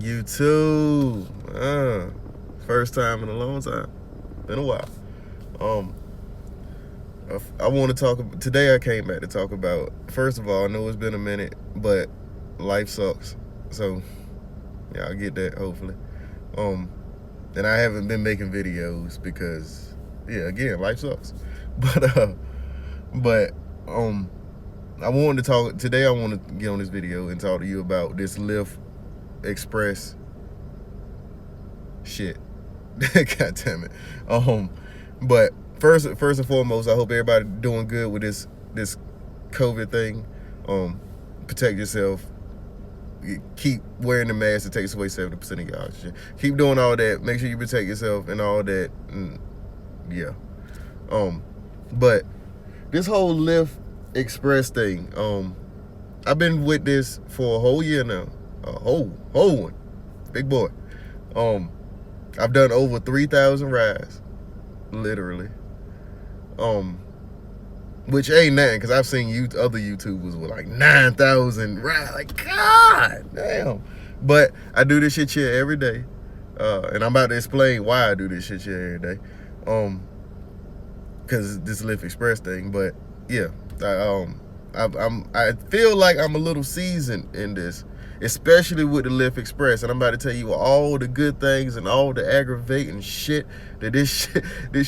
You too. First time in a long time. Been a while. Um, I want to talk. Today I came back to talk about. First of all, I know it's been a minute, but life sucks. So yeah, I get that. Hopefully. Um, and I haven't been making videos because yeah, again, life sucks. But but um, I wanted to talk today. I want to get on this video and talk to you about this Lyft Express shit. God damn it. But first and foremost, I hope everybody doing good with this COVID thing. Protect yourself. Keep wearing the mask. It takes away 70% of your oxygen. Keep doing all that. Make sure you protect yourself and all that. Yeah. But this whole Lyft Express thing. I've been with this for a whole year now. A whole one. Big boy. I've done over 3,000 rides, literally. Which ain't nothing, because I've seen other YouTubers with like 9,000 rides. Like, God damn. But I do this shit here every day. And I'm about to explain why I do this shit here every day. Because this Lyft Express thing. But yeah, I feel like I'm a little seasoned in this, especially with the Lyft Express, and I'm about to tell you all the good things and all the aggravating shit that this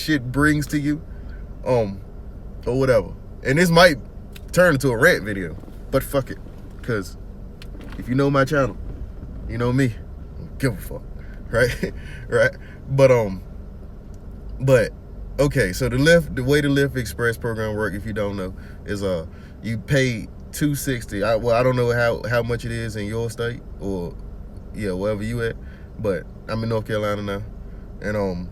shit brings to you, or whatever. And this might turn into a rant video, but fuck it, because if you know my channel, you know me. I don't give a fuck, right? Right? But okay, so the way the Lyft Express program work, if you don't know, is you pay $260. I don't know how much it is in your state or yeah, wherever you at, but I'm in North Carolina now, and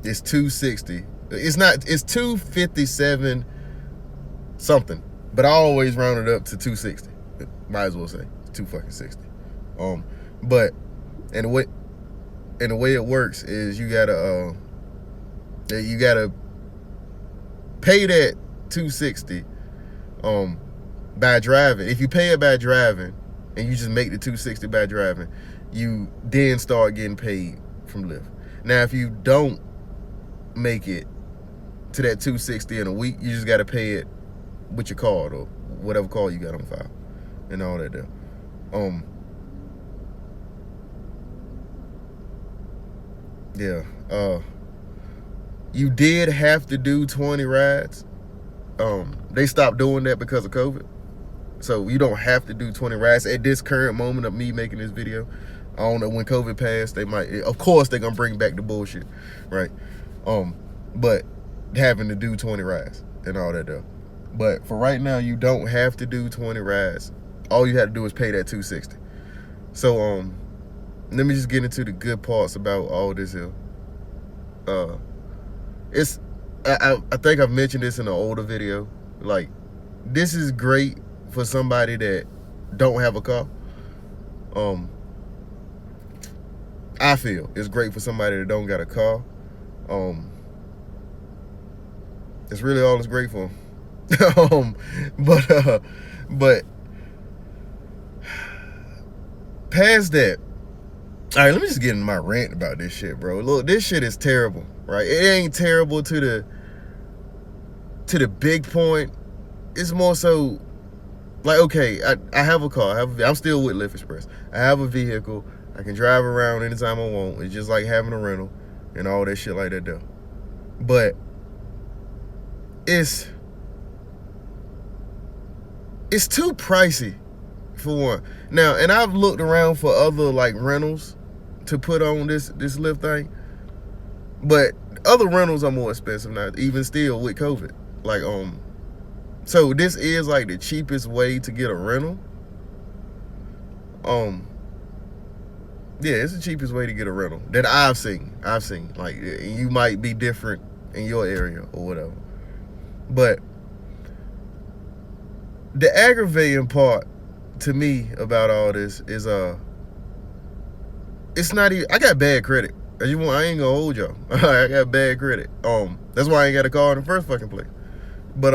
it's $260. It's $257 something, but I always round it up to $260. Might as well say $260. But and the way it works is you gotta pay that $260 by driving. If you pay it by driving and you just make the $260 by driving, you then start getting paid from Lyft. Now if you don't make it to that $260 in a week, you just got to pay it with your card or whatever card you got on file and all that there. You did have to do 20 rides. They stopped doing that because of COVID. So you don't have to do 20 rides at this current moment of me making this video. I don't know, when COVID passed, they might, of course they're gonna bring back the bullshit, right? But having to do 20 rides and all that though. But for right now, you don't have to do 20 rides. All you have to do is pay that $260. So let me just get into the good parts about all this here. I think I've mentioned this in an older video. Like, this is great for somebody that don't have a car. I feel it's great for somebody that don't got a car. It's really all it's great for. But past that, all right, let me just get into my rant about this shit, bro. Look, this shit is terrible, right? It ain't terrible to the big point. It's more so like, okay, I have a car. I'm still with Lyft Express. I have a vehicle. I can drive around anytime I want. It's just like having a rental and all that shit like that though. But it's too pricey for one. Now, and I've looked around for other like rentals to put on this Lyft thing, but other rentals are more expensive now, even still with COVID. Like so this is like the cheapest way to get a rental. Yeah, it's the cheapest way to get a rental that I've seen. Like, you might be different in your area or whatever, but the aggravating part to me about all this is it's not even, I got bad credit. I ain't gonna hold y'all. I got bad credit. That's why I ain't got a car in the first fucking place. But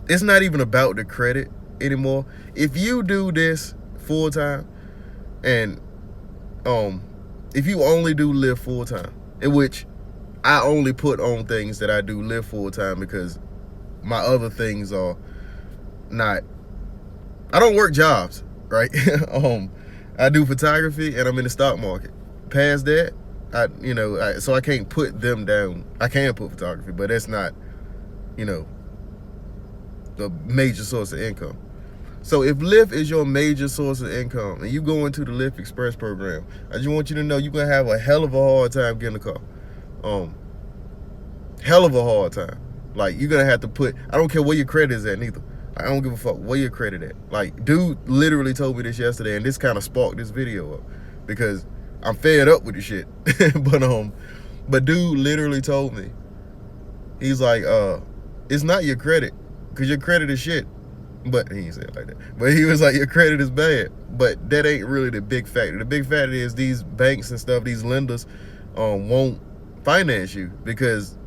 it's not even about the credit anymore. If you do this full time, And if you only do Lyft full time, in which I only put on things that I do Lyft full time because my other things are not, I don't work jobs, right? I do photography and I'm in the stock market. Past that, so I can't put them down. I can put photography, but that's not, the major source of income. So if Lyft is your major source of income and you go into the Lyft Express program, I just want you to know you're going to have a hell of a hard time getting a car. Hell of a hard time. Like, you're going to have to put, I don't care where your credit is at neither. I don't give a fuck where your credit at. Like, dude literally told me this yesterday, and this kind of sparked this video up because I'm fed up with the shit. But dude literally told me, he's like, it's not your credit, because your credit is shit. But he didn't say it like that. But he was like, your credit is bad. But that ain't really the big factor. The big factor is these banks and stuff, these lenders won't finance you because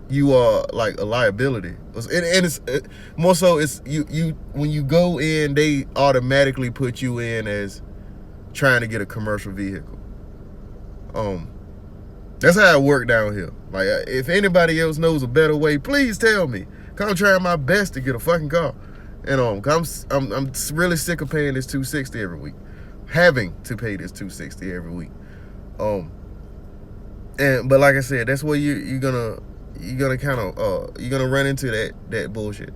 you are like a liability. And it's more so, it's you when you go in, they automatically put you in as trying to get a commercial vehicle. That's how it worked down here. Like, if anybody else knows a better way, please tell me. Cause I'm trying my best to get a fucking car. And I'm really sick of paying this $260 every week. Having to pay this $260 every week. But like I said, that's where you're gonna kind of you're gonna run into that bullshit.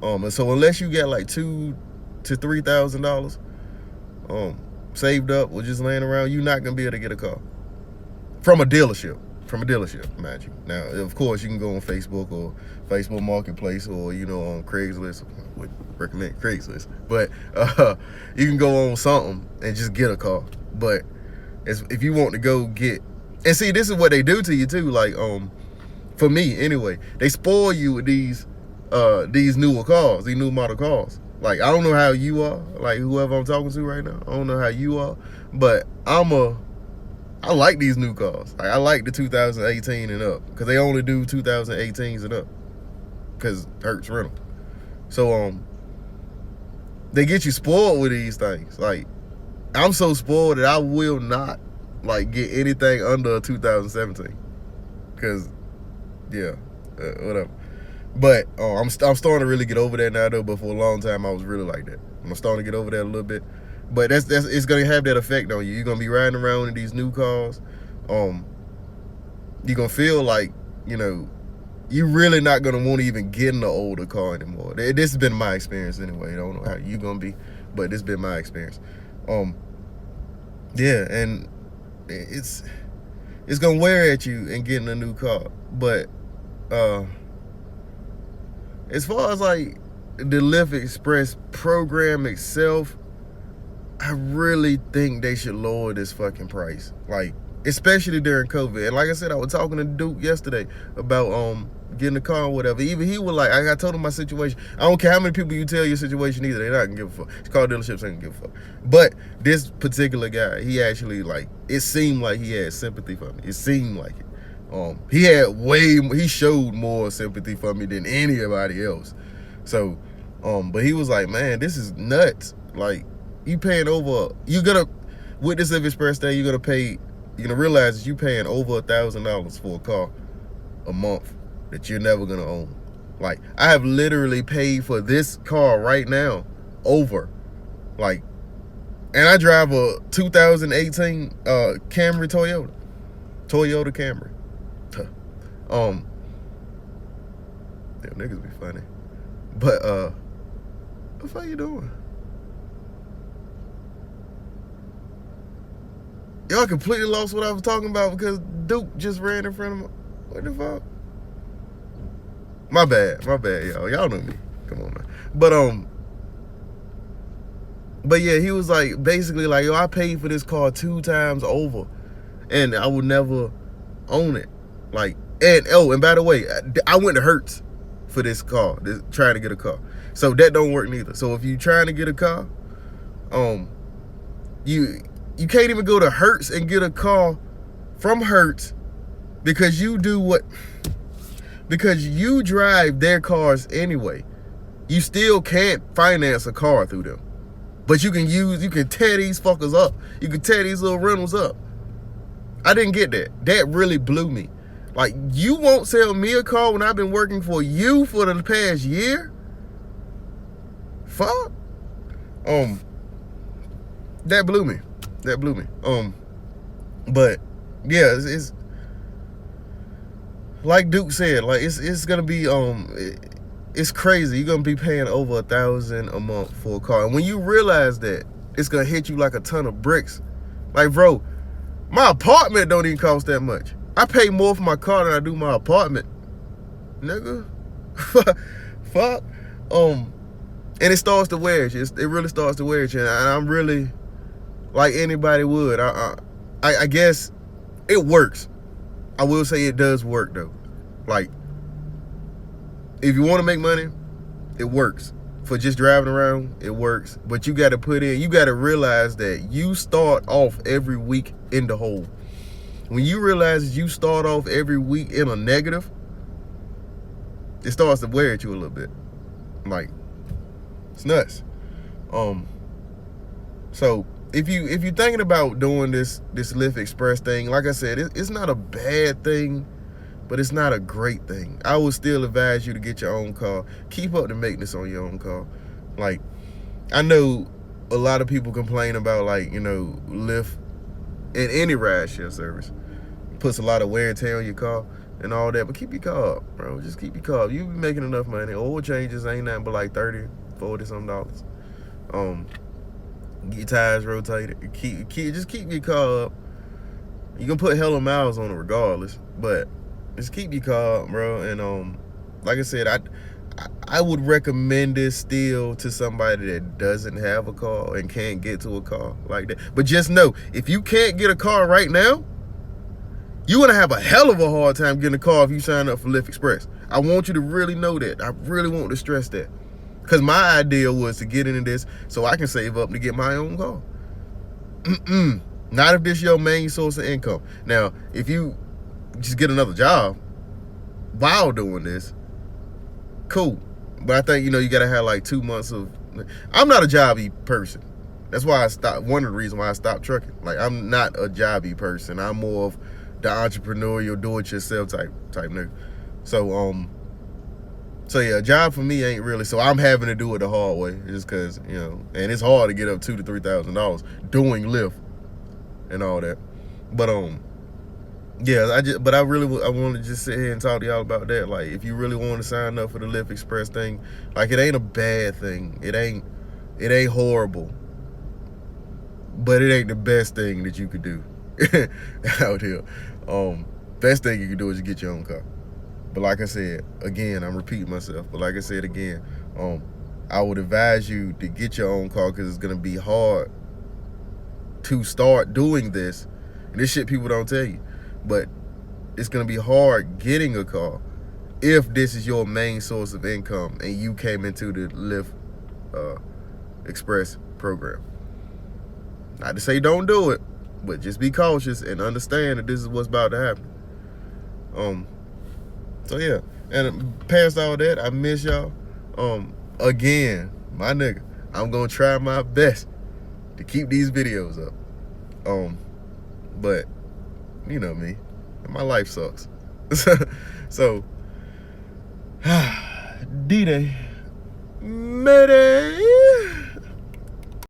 And so unless you get like $2,000 to $3,000 saved up or just laying around, you're not gonna be able to get a car from a dealership. Mind you. Now, of course, you can go on Facebook or Facebook Marketplace or on Craigslist. I would recommend Craigslist, but you can go on something and just get a car. But if you want to go get, and see, this is what they do to you too. Like, for me anyway, they spoil you with these newer cars, these new model cars. Like, I don't know how you are, like whoever I'm talking to right now, I don't know how you are, but I like these new cars. Like, I like the 2018 and up because they only do 2018s and up because Hertz rental. So they get you spoiled with these things. Like, I'm so spoiled that I will not like get anything under a 2017 because whatever. But I'm starting to really get over that now though. But for a long time I was really like that. I'm starting to get over that a little bit. But it's gonna have that effect on you. You're gonna be riding around in these new cars. You're gonna feel like, you're really not gonna want to even get in the older car anymore. This has been my experience anyway. I don't know how you gonna be, but this has been my experience. Yeah, and it's gonna wear at you in getting a new car. But as far as like the Lyft Express program itself, I really think they should lower this fucking price. Like, especially during COVID. And like I said, I was talking to Duke yesterday about getting a car or whatever. Even he was like, I told him my situation. I don't care how many people you tell your situation either, they're not gonna give a fuck. Car dealerships ain't gonna give a fuck. But this particular guy, he actually, like, it seemed like he had sympathy for me. It seemed like it. He showed more sympathy for me than anybody else. So, but he was like, man, this is nuts. Like, you paying over, with this Lyft Express thing, you're gonna realize that you paying over $1,000 for a car a month that you're never gonna own. Like, I have literally paid for this car right now over, like, and I drive a 2018 Camry Toyota Camry. Damn, niggas be funny. But what the fuck you doing? Y'all completely lost what I was talking about because Duke just ran in front of me. What the fuck? My bad, y'all. Y'all know me. Come on, man. But yeah, he was like, basically like, yo, I paid for this car 2 times over, and I would never own it. Like, and by the way, I went to Hertz for this car, trying to get a car. So that don't work neither. So if you trying to get a car, you can't even go to Hertz and get a car from Hertz because you drive their cars anyway. You still can't finance a car through them. But you can tear these fuckers up. You can tear these little rentals up. I didn't get that. That really blew me. Like, you won't sell me a car when I've been working for you for the past year? Fuck. That blew me. But yeah, it's like Duke said, like it's gonna be it's crazy. You're gonna be paying over $1,000 a month for a car, and when you realize that, it's gonna hit you like a ton of bricks. Like, bro, my apartment don't even cost that much. I pay more for my car than I do my apartment, nigga. Fuck. And it starts to wear you. It really starts to wear you, and I'm really, like anybody would. I guess it works. I will say it does work though. Like, if you want to make money, it works. For just driving around, it works. But you got to you got to realize that you start off every week in the hole. When you realize you start off every week in a negative, it starts to wear at you a little bit. Like, it's nuts. So if you're thinking about doing this Lyft Express thing, like I said, it's not a bad thing, but it's not a great thing. I would still advise you to get your own car. Keep up the maintenance on your own car. Like, I know a lot of people complain about, like, you know, Lyft and any rideshare service puts a lot of wear and tear on your car and all that, but keep your car up, bro. Just keep your car up. You be making enough money. Oil changes ain't nothing but like $30, $40 some dollars. Get your tires rotated. Just keep your car up. You can put hella miles on it regardless, but just keep your car up, bro. And like I said, I would recommend this still to somebody that doesn't have a car and can't get to a car like that. But just know, if you can't get a car right now, you're gonna have a hell of a hard time getting a car if you sign up for Lyft Express. I want you to really know that. I really want to stress that. Because my idea was to get into this so I can save up to get my own car. Not if this your main source of income. Now, if you just get another job while doing this, cool. But I think, you know, you got to have like 2 months of... I'm not a jobby person. That's why I stopped. One of the reasons why I stopped trucking. Like, I'm not a jobby person. I'm more of the entrepreneurial, do-it-yourself type nigga. So yeah, a job for me ain't really. So I'm having to do it the hard way, just because, you know, and it's hard to get up $2,000 to $3,000 doing Lyft and all that. But yeah, I want to just sit here and talk to y'all about that. Like, if you really want to sign up for the Lyft Express thing, like, it ain't a bad thing. It ain't horrible, but it ain't the best thing that you could do out here. Best thing you can do is get your own car. But like I said, again, I'm repeating myself, but like I said again, I would advise you to get your own car, because it's going to be hard to start doing this. And this shit people don't tell you, but it's going to be hard getting a car if this is your main source of income and you came into the Lyft Express program. Not to say don't do it, but just be cautious and understand that this is what's about to happen. So yeah, and past all that, I miss y'all. Again, my nigga, I'm gonna try my best to keep these videos up. But you know me, my life sucks. So D-Day, Mayday.